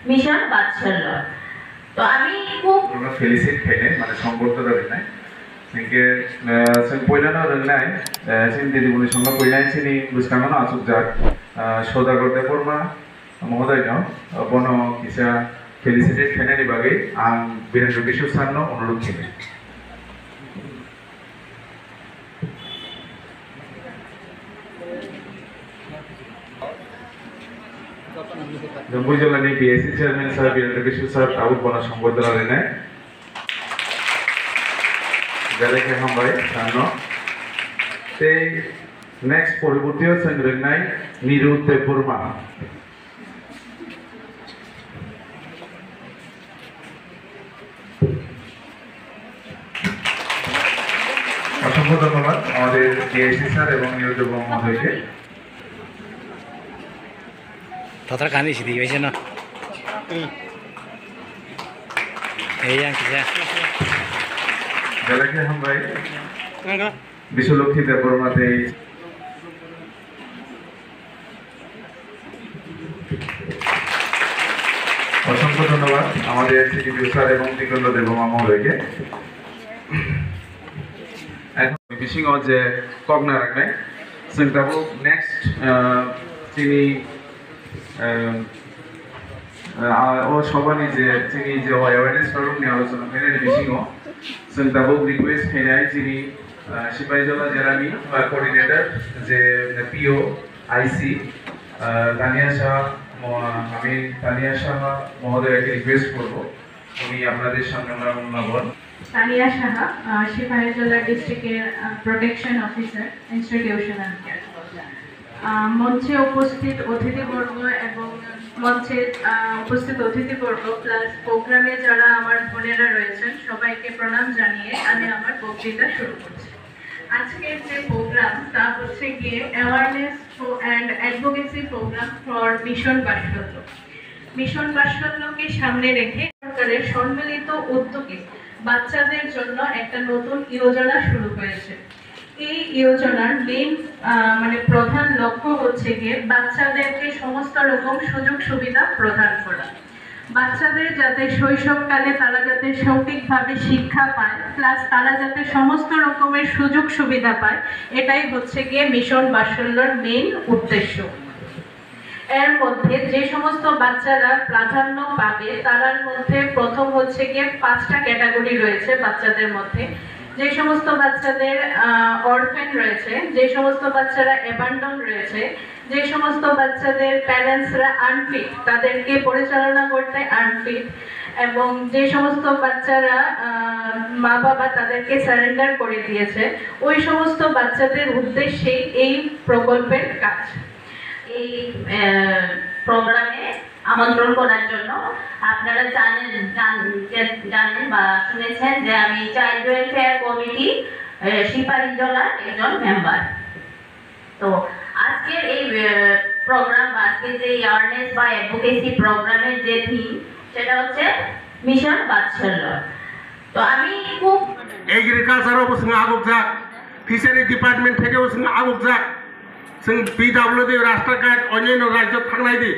Mission বাৎসল্য। তো আমি খুব felicit kene mane সম্বর্ধনা দিনাই sinke sen poilana rengnai sin didi buni songga poilai sini buskangana asuk jak sodagar deporma mohoday no bono kisa felicitate kene ni bage ang Birendra Kishore Sarno onurod kene Jammu जिला ने BSc chairman sir Birendra Kishore sir Tabuk बना সম্বর্ধনা দিনাই যাদেরকে আমরা জানো তে next পরবর্তী সংগ্রহ নাই নিরুতে পূর্ণা অসংখ্য ধন্যবাদ আমাদের ডিএসসি স্যার এবং নিয়োজক মহোদয়কে Total kan di sini aja no. Yang kita. যাদেরকে আমরা বিশ্বলক্ষ্মী দেববর্মাতে অসংখ্য ধন্যবাদ আমাদের সিডিপিও স্যার এবং দিগন্ত দেবমা মহোদয়কে এখন বিশিং যে কগনা রাখনাই जों दाबो नेक्स्ट जोंनि सभानि जे जोंनि जे एवारनेस प्रग्रामनि आलोचना फैनायनि बिथिङाव जों दाबो रिक्वेस्ट फैनाय जोंनि सिपाहीजला जिल्लानि कोअर्डिनेटर जे पिओ आईसी तानिया शाह আমি তানিয়া সাহা মহোদয়কে রিকোয়েস্ট করব উনি আপনাদের সামনে ওনার মূল্যবান তানিয়া সাহা সিপাহীজলা ডিস্ট্রিক্টের প্রোটেকশন অফিসার ইনস্টিটিউশনাল কেয়ার মঞ্চে উপস্থিত অতিথিবর্গ এবং মঞ্চে উপস্থিত অতিথিবর্গ প্লাস প্রোগ্রামে যারা আমার বোনেরা রয়েছেন সবাইকে প্রণাম জানিয়ে আমি আমার বক্তৃতা শুরু করছি। আজকের যে প্রোগ্রাম তা হচ্ছে গিয়ে awareness and advocacy program for mission Vatsalya. Mission বাৎসল্যকে সামনে রেখে সরকারের সম্মিলিত উদ্যোগে বাচ্চাদের জন্য একটা নতুন যোজনা শুরু হয়েছে। এই যোজনার মেইন প্রধান লক্ষ্য হচ্ছে গিয়ে বাচ্চাদেরকে সমস্ত রকম সুযোগ সুবিধা প্রদান করা। বাচ্চাদের যাতে শৈশবকালে তারা যাতে সঠিকভাবে শিক্ষা পায় প্লাস তারা যাতে সমস্ত রকমের সুযোগ সুবিধা পায় এটাই হচ্ছে গিয়ে মিশন বাৎসল্যর মেইন উদ্দেশ্য। এর মধ্যে যে সমস্ত বাচ্চারা প্রাধান্য পাবে তার মধ্যে প্রথম হচ্ছে গিয়ে 5টা ক্যাটাগরি রয়েছে বাচ্চাদের মধ্যে। যে সমস্ত বাচ্চাদের অরফেন রয়েছে, যে সমস্ত বাচ্চারা অ্যাবান্ডন রয়েছে, যে সমস্ত বাচ্চাদের প্যারেন্টসরা আনফিট তাদেরকে পরিচালনা করতে আনফিট এবং যে সমস্ত বাচ্চারা মা বাবা তাদেরকে সারেন্ডার করে দিয়েছে ওই সমস্ত বাচ্চাদের উদ্দেশ্যেই এই প্রকল্পের কাজ। এই প্রোগ্রামে আমন্ত্রণ করার জন্য আপনারা জানেন বা শুনেছেন যে আমি চাইল্ড ওয়েলফেয়ার কমিটি সিপাহীজলার একজন মেম্বার। তো আজকের এই প্রোগ্রাম বা আজকের যে অ্যাওয়ারনেস বা অ্যাডভোকেসি প্রোগ্রামের যে থিম সেটা হচ্ছে মিশন বাৎসল্য। তো আমি খুব এগ্রিকালচার অবশ্যই আগুক যাক, ফিশারি ডিপার্টমেন্ট থেকেও আগুক যাক, जों पिडब्लिउडि राष्ट्रघाट अन्यान्य राज्य थांनाय दे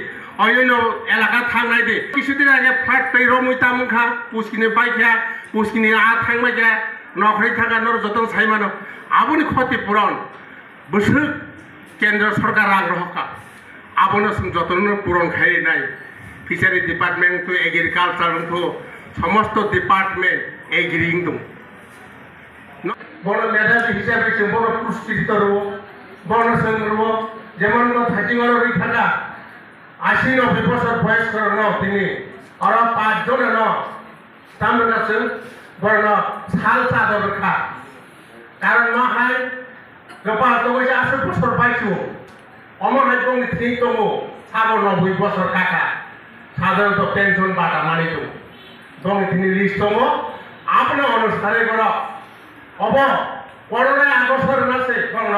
अन्यान्य एलाका थांनाय दे কিছুদিন আগে ফ্লাট তৈরো মুইতা মুখা পুষ্কিনি বাইখা পুষ্কিনি আ থাংমাইগা নখরি থাকা নর যতন সাইমানো আবনি ক্ষতিপূরণ বসু কেন্দ্র সরকার আগ্রহকা আবনো যতন পূরণ খাই নাই ফিশারি ডিপার্টমেন্ট তো এগ্রিকালচার তো সমস্ত ডিপার্টমেন্ট এগ্রিং দম বড় মেধাবী হিসাবে বড় পুরস্কৃত বর্ণ সংগ্রহ যেমন থাকিগড়ি থাকা 80-90 বছর বয়স ন তিনি আর 5 জন ন তাদের কাছে বর্ণ সাল চাদর খা কারণ ন হাই গোপাল তো 80 বছর পাইছো অমর হাই দং ঠিক দङ 90 বছর কাকা সাধারণত পেনশন বাটা মানি দং তিনি লিস্ট দङ আপনি অনুসারে কর অব 15 আগস্টের নাসে বর্ণ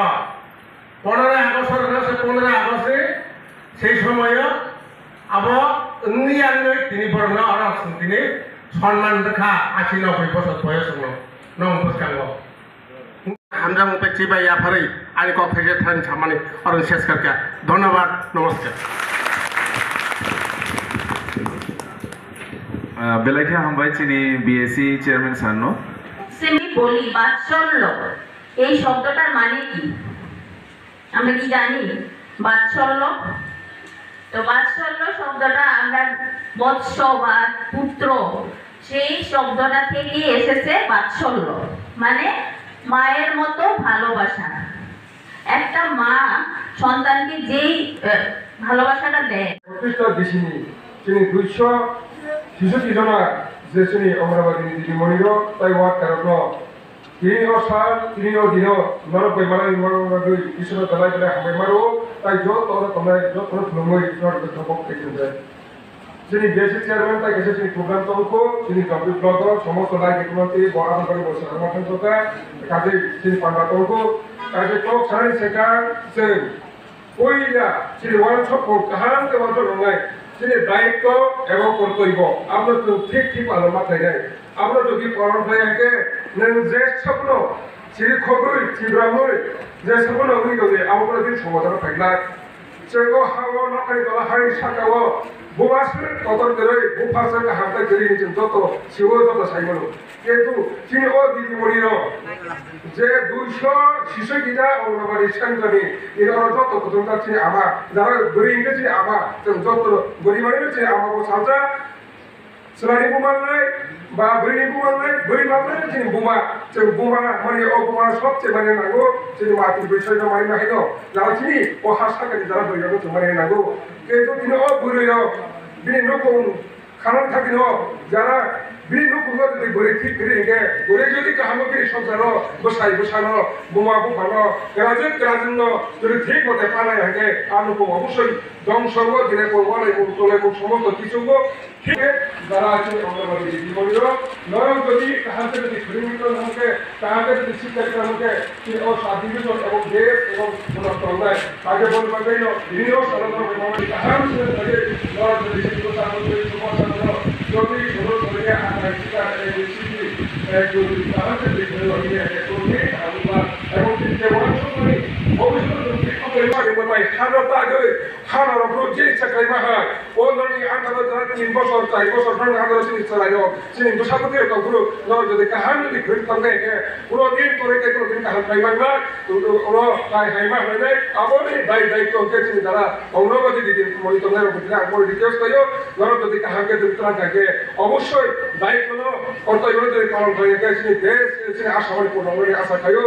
15 আগস্টের নাসে 15 আগস্টে সেই সময় আবো তিনি বর্ণ আর তিনি সম্মান রেখা 80-90 বছর বয়স নং পুষ্কাঙ্গ হামজাং পেচি বাই আফারে আনি কথা থান সামানি অরণ শেষ করকে ধন্যবাদ নমস্কার। বেলাইকে হামবাই চিনি বিএসসি চেয়ারম্যান সারনো আমি বলি বাৎসল্য এই শব্দটার মানে কি আমরা কি জানি বাৎসল্য তো বাৎসল্য শব্দটা আমরা বৎস বা পুত্র সেই শব্দটা থেকে এসেছে বাৎসল্য মানে মায়ের মতো ভালোবাসা একটা মা সন্তানকে যেই ভালোবাসাটা দেয় প্রতিষ্ঠা দিছিনি তিনি 260 জনা যে শ্রেণী অমরাবতী দিদিমণির তাই ওয়ার্ড কারণ তিনি সার তিনি দিন নরক বেমানাই দুই ঈশ্বর দলাই বেলা হামাই মারো তাই যত তোমরা যত লঙ্গই নরক দেখতে যিনি বিএসসি চেয়ারম্যান তাই গেছে তিনি প্রোগ্রাম তঙ্ক তিনি ডব্লিউ ব্লগ সমস্ত লাইক একমাত্র বরাবর করে বসে সমর্থন করতে কাজে তিনি পান্ডা তঙ্ক কাজে কক সারাই শেখা যে কইলা যিনি ওয়ান সব কাহানতে মাত্র নয় যিনি দায়িত্ব এবং কর্তব্য আমরা তো ঠিক ঠিক আলো মাথায় নেই আমরা যদি পরম ভাইয়াকে যে স্বপ্ন শ্রী খবরই চিব্রামই যে স্বপ্ন উনি গেলে আমরা যদি সমাধান থাকলা সেগো হাওয়া নকারি তলা হারি সাকাও বুবাসের কদর করে বুফাসের হাতে গেরি নিচে যত শিব যত সাইমন কিন্তু তিনি ও দিদিমণির যে 200 গিজা অঙ্গনবাড়ি সেন্টারে এর যত পর্যন্ত আছে আমার যারা গরি ইংরেজি আমার যত গরিবাড়ি আছে আমার সাজা সেলারি বুমার নাই বা গরিনি বুমার নাই গরিব আপনার তিনি বুমা যে বুমা মানে ও বুমা সবচেয়ে মানে নাগো তিনি মাটির বিষয়টা মানে নাহিন যারা তিনি ও হাসপাতালে যারা দৈরানো মানে নাগো কিন্তু তিনি ও বুড়ির তিনি নকুন খানান থাকিন যারা বিনি নকুন যদি গড়ে ঠিক করে গে গড়ে যদি কাহামগিরি সংসার বসাই বসানো বোমা বুফানো গ্রাজেন গ্রাজেন যদি ঠিক মতে পানায় হাগে আর নকুন অবশ্যই ধ্বংস দিনে করবালাই তোলে সমস্ত কিছু ঠিক যারা আছে অঙ্গনবাড়ি দিদিমণির নরম যদি কাহাতে যদি ঘুরিমিত নমকে তাহাতে যদি শিক্ষার্থী নমকে তিনি ও স্বাধীন এবং দেশ এবং অন্যায় তাকে বলবার জন্য বিভিন্ন সরকার কাহার থাকে নরম যদি শিক্ষা যদি অনুরোধ করে এবং ভবিষ্যৎ যে চাকরি মাহা ও ধরনের আন্দোলন 3 বছর 4 বছর ধরে আন্দোলন চালাইও তিনি বসাবতীর কখনো যদি কাহান যদি ঘুরে থাকে কোনো দিন করে কোনো দিন কাহান পাইবার না কোনো হাইমা হয়ে যায় আবার দায়িত্ব তিনি যারা অঙ্গনবাড়ি দিদি মনিতনের ভিতরে আগর ডিটেলস কইও ধরো যদি কাহাকে যদি থাকে অবশ্যই দায়িত্ব কর্তব্য যদি পালন করে গেছে দেশ আশা করি পূর্ণ আশা খাইও